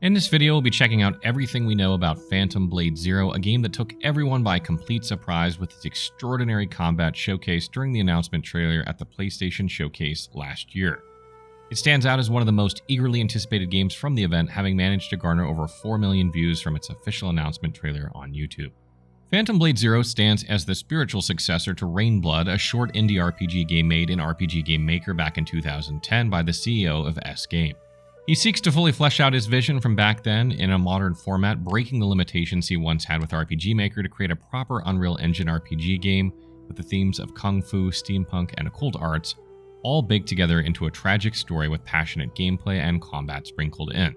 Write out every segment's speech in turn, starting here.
In this video, we'll be checking out everything we know about Phantom Blade Zero, a game that took everyone by complete surprise with its extraordinary combat showcase during the announcement trailer at the PlayStation Showcase last year. It stands out as one of the most eagerly anticipated games from the event, having managed to garner over 4 million views from its official announcement trailer on YouTube. Phantom Blade Zero stands as the spiritual successor to Rainblood, a short indie RPG game made in RPG Game Maker back in 2010 by the CEO of S-Game. He seeks to fully flesh out his vision from back then in a modern format, breaking the limitations he once had with RPG Maker to create a proper Unreal Engine RPG game with the themes of kung fu, steampunk, and occult arts, all baked together into a tragic story with passionate gameplay and combat sprinkled in.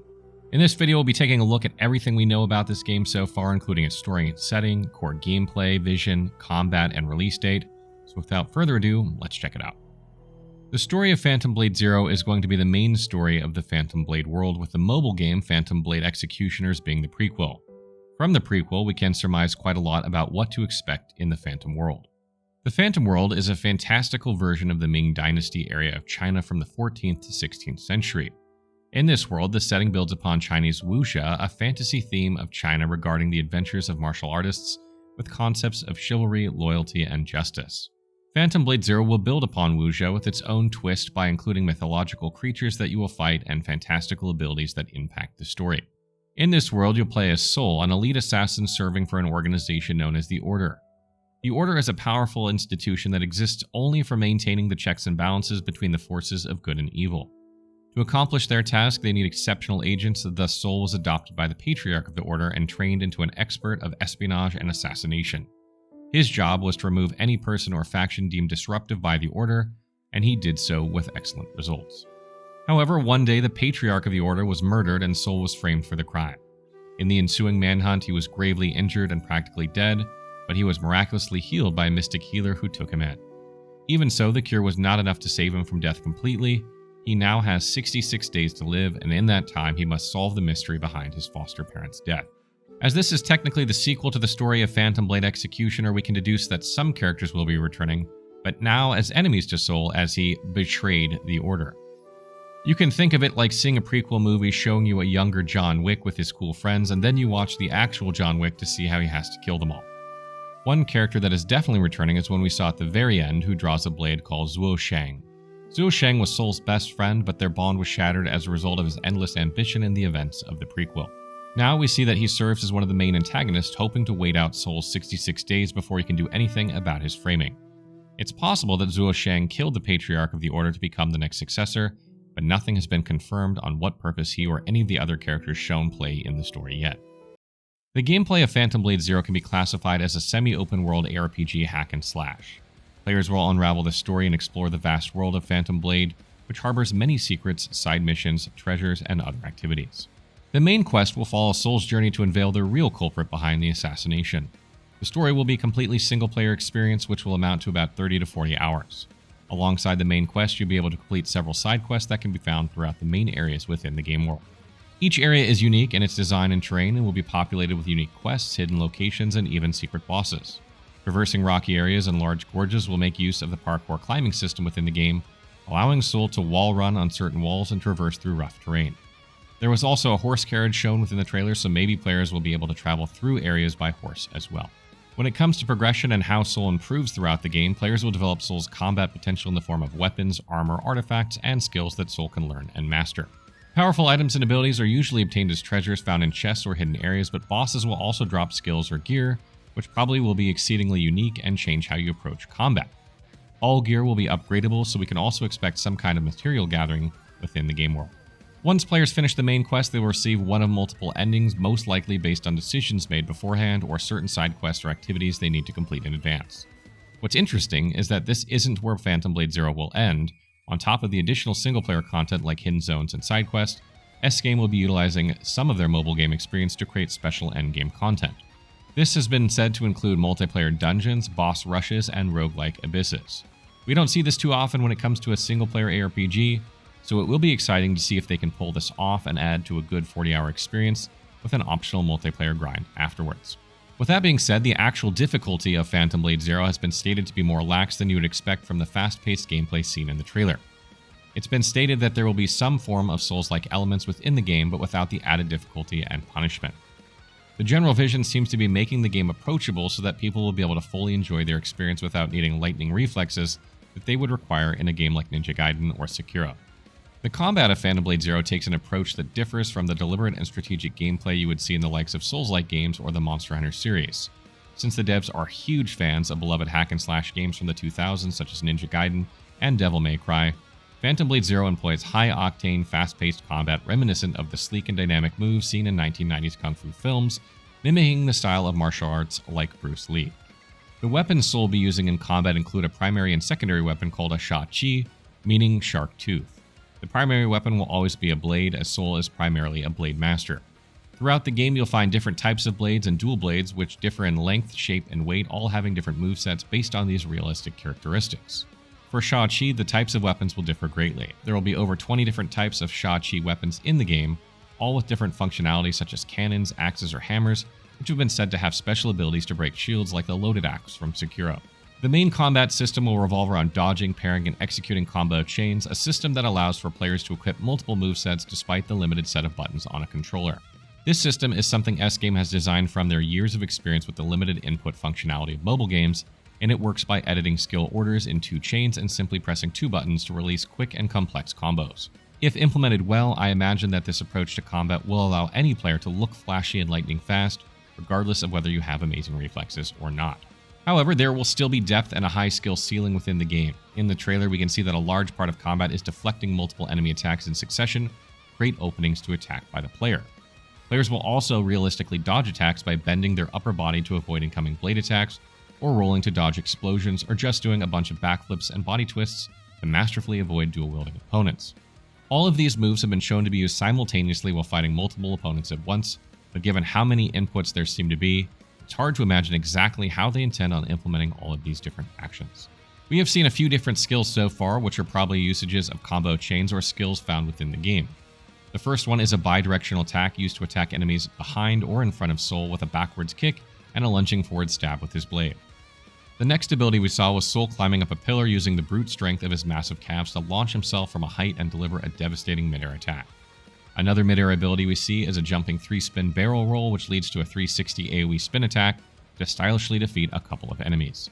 In this video, we'll be taking a look at everything we know about this game so far, including its story and setting, core gameplay, vision, combat, and release date. So without further ado, let's check it out. The story of Phantom Blade Zero is going to be the main story of the Phantom Blade world, with the mobile game Phantom Blade Executioners being the prequel. From the prequel, we can surmise quite a lot about what to expect in the Phantom world. The Phantom world is a fantastical version of the Ming Dynasty area of China from the 14th to 16th century. In this world, the setting builds upon Chinese wuxia, a fantasy theme of China regarding the adventures of martial artists with concepts of chivalry, loyalty, and justice. Phantom Blade Zero will build upon wuxia with its own twist by including mythological creatures that you will fight and fantastical abilities that impact the story. In this world, you'll play as Soul, an elite assassin serving for an organization known as the Order. The Order is a powerful institution that exists only for maintaining the checks and balances between the forces of good and evil. To accomplish their task, they need exceptional agents, thus Soul was adopted by the Patriarch of the Order and trained into an expert of espionage and assassination. His job was to remove any person or faction deemed disruptive by the Order, and he did so with excellent results. However, one day the Patriarch of the Order was murdered and Soul was framed for the crime. In the ensuing manhunt, he was gravely injured and practically dead, but he was miraculously healed by a mystic healer who took him in. Even so, the cure was not enough to save him from death completely. He now has 66 days to live, and in that time he must solve the mystery behind his foster parents' death. As this is technically the sequel to the story of Phantom Blade Executioner, we can deduce that some characters will be returning, but now as enemies to Soul as he betrayed the Order. You can think of it like seeing a prequel movie showing you a younger John Wick with his cool friends, and then you watch the actual John Wick to see how he has to kill them all. One character that is definitely returning is one we saw at the very end, who draws a blade called Zuo Shang. Zuo Shang was Soul's best friend, but their bond was shattered as a result of his endless ambition in the events of the prequel. Now we see that he serves as one of the main antagonists, hoping to wait out Soul's 66 days before he can do anything about his framing. It's possible that Zuo Shang killed the Patriarch of the Order to become the next successor, but nothing has been confirmed on what purpose he or any of the other characters shown play in the story yet. The gameplay of Phantom Blade Zero can be classified as a semi-open world ARPG hack and slash. Players will unravel the story and explore the vast world of Phantom Blade, which harbors many secrets, side missions, treasures, and other activities. The main quest will follow Soul's journey to unveil the real culprit behind the assassination. The story will be a completely single-player experience, which will amount to about 30 to 40 hours. Alongside the main quest, you'll be able to complete several side quests that can be found throughout the main areas within the game world. Each area is unique in its design and terrain and will be populated with unique quests, hidden locations, and even secret bosses. Traversing rocky areas and large gorges will make use of the parkour climbing system within the game, allowing Soul to wall run on certain walls and traverse through rough terrain. There was also a horse carriage shown within the trailer, so maybe players will be able to travel through areas by horse as well. When it comes to progression and how Soul improves throughout the game, players will develop Soul's combat potential in the form of weapons, armor, artifacts, and skills that Soul can learn and master. Powerful items and abilities are usually obtained as treasures found in chests or hidden areas, but bosses will also drop skills or gear, which probably will be exceedingly unique and change how you approach combat. All gear will be upgradable, so we can also expect some kind of material gathering within the game world. Once players finish the main quest, they will receive one of multiple endings, most likely based on decisions made beforehand or certain side quests or activities they need to complete in advance. What's interesting is that this isn't where Phantom Blade Zero will end. On top of the additional single-player content like hidden zones and side quests, S-Game will be utilizing some of their mobile game experience to create special endgame content. This has been said to include multiplayer dungeons, boss rushes, and roguelike abysses. We don't see this too often when it comes to a single-player ARPG, so it will be exciting to see if they can pull this off and add to a good 40-hour experience with an optional multiplayer grind afterwards. With that being said, the actual difficulty of Phantom Blade Zero has been stated to be more lax than you would expect from the fast-paced gameplay seen in the trailer. It's been stated that there will be some form of Souls-like elements within the game, but without the added difficulty and punishment. The general vision seems to be making the game approachable so that people will be able to fully enjoy their experience without needing lightning reflexes that they would require in a game like Ninja Gaiden or Sekiro. The combat of Phantom Blade Zero takes an approach that differs from the deliberate and strategic gameplay you would see in the likes of Souls-like games or the Monster Hunter series. Since the devs are huge fans of beloved hack-and-slash games from the 2000s such as Ninja Gaiden and Devil May Cry, Phantom Blade Zero employs high-octane, fast-paced combat reminiscent of the sleek and dynamic moves seen in 1990s kung fu films, mimicking the style of martial arts like Bruce Lee. The weapons Soul will be using in combat include a primary and secondary weapon called a Sha Chi, meaning shark tooth. The primary weapon will always be a blade, as Soul is primarily a blade master. Throughout the game, you'll find different types of blades and dual blades, which differ in length, shape, and weight, all having different movesets based on these realistic characteristics. For Sha Chi, the types of weapons will differ greatly. There will be over 20 different types of Sha Chi weapons in the game, all with different functionalities such as cannons, axes, or hammers, which have been said to have special abilities to break shields like the loaded axe from Sekiro. The main combat system will revolve around dodging, parrying, and executing combo chains, a system that allows for players to equip multiple movesets despite the limited set of buttons on a controller. This system is something S-Game has designed from their years of experience with the limited input functionality of mobile games, and it works by editing skill orders in 2 chains and simply pressing 2 buttons to release quick and complex combos. If implemented well, I imagine that this approach to combat will allow any player to look flashy and lightning fast, regardless of whether you have amazing reflexes or not. However, there will still be depth and a high skill ceiling within the game. In the trailer, we can see that a large part of combat is deflecting multiple enemy attacks in succession, great openings to attack by the player. Players will also realistically dodge attacks by bending their upper body to avoid incoming blade attacks, or rolling to dodge explosions, or just doing a bunch of backflips and body twists to masterfully avoid dual-wielding opponents. All of these moves have been shown to be used simultaneously while fighting multiple opponents at once, but given how many inputs there seem to be, it's hard to imagine exactly how they intend on implementing all of these different actions. We have seen a few different skills so far, which are probably usages of combo chains or skills found within the game. The first one is a bi-directional attack used to attack enemies behind or in front of Soul with a backwards kick and a lunging forward stab with his blade. The next ability we saw was Soul climbing up a pillar using the brute strength of his massive calves to launch himself from a height and deliver a devastating midair attack. Another midair ability we see is a jumping 3-spin barrel roll, which leads to a 360 AoE spin attack to stylishly defeat a couple of enemies.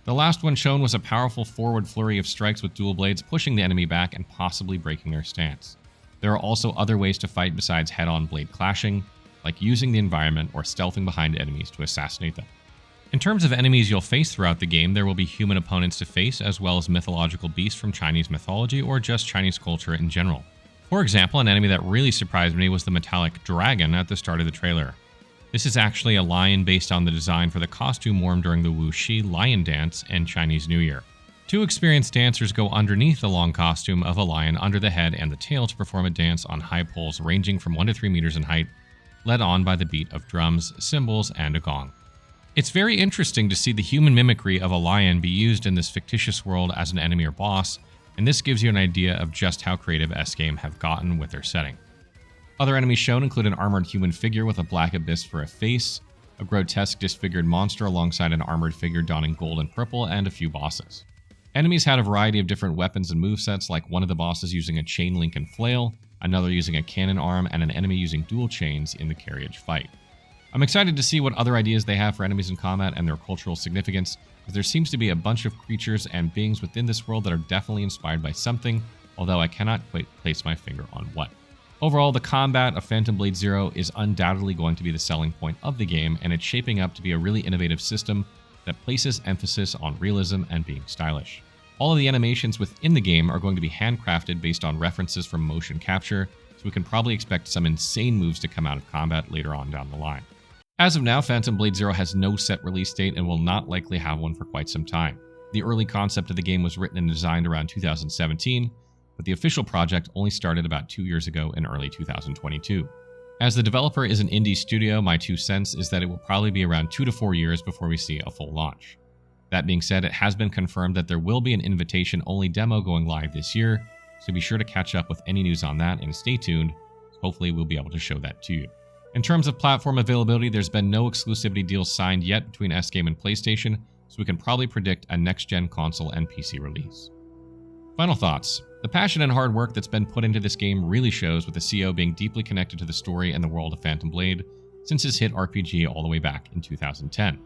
The last one shown was a powerful forward flurry of strikes with dual blades, pushing the enemy back and possibly breaking their stance. There are also other ways to fight besides head-on blade clashing, like using the environment or stealthing behind enemies to assassinate them. In terms of enemies you'll face throughout the game, there will be human opponents to face, as well as mythological beasts from Chinese mythology or just Chinese culture in general. For example, an enemy that really surprised me was the metallic dragon at the start of the trailer. This is actually a lion based on the design for the costume worn during the Wuxi lion dance and Chinese New Year. 2 experienced dancers go underneath the long costume of a lion under the head and the tail to perform a dance on high poles ranging from 1 to 3 meters in height, led on by the beat of drums, cymbals, and a gong. It's very interesting to see the human mimicry of a lion be used in this fictitious world as an enemy or boss, and this gives you an idea of just how creative S-Game have gotten with their setting. Other enemies shown include an armored human figure with a black abyss for a face, a grotesque disfigured monster alongside an armored figure donning gold and purple, and a few bosses. Enemies had a variety of different weapons and movesets, like one of the bosses using a chain link and flail, another using a cannon arm, and an enemy using dual chains in the carriage fight. I'm excited to see what other ideas they have for enemies in combat and their cultural significance, as there seems to be a bunch of creatures and beings within this world that are definitely inspired by something, although I cannot quite place my finger on what. Overall, the combat of Phantom Blade Zero is undoubtedly going to be the selling point of the game, and it's shaping up to be a really innovative system that places emphasis on realism and being stylish. All of the animations within the game are going to be handcrafted based on references from motion capture, so we can probably expect some insane moves to come out of combat later on down the line. As of now, Phantom Blade Zero has no set release date and will not likely have one for quite some time. The early concept of the game was written and designed around 2017, but the official project only started about 2 years ago in early 2022. As the developer is an indie studio, my 2 cents is that it will probably be around 2 to 4 years before we see a full launch. That being said, it has been confirmed that there will be an invitation-only demo going live this year, so be sure to catch up with any news on that and stay tuned. Hopefully we'll be able to show that to you. In terms of platform availability, there's been no exclusivity deals signed yet between S-Game and PlayStation, so we can probably predict a next-gen console and PC release. Final thoughts. The passion and hard work that's been put into this game really shows, with the CO being deeply connected to the story and the world of Phantom Blade since his hit RPG all the way back in 2010.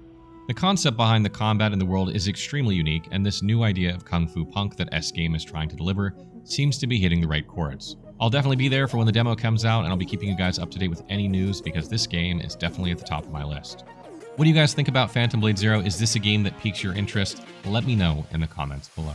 The concept behind the combat in the world is extremely unique, and this new idea of Kung Fu Punk that S-Game is trying to deliver seems to be hitting the right chords. I'll definitely be there for when the demo comes out, and I'll be keeping you guys up to date with any news because this game is definitely at the top of my list. What do you guys think about Phantom Blade Zero? Is this a game that piques your interest? Let me know in the comments below.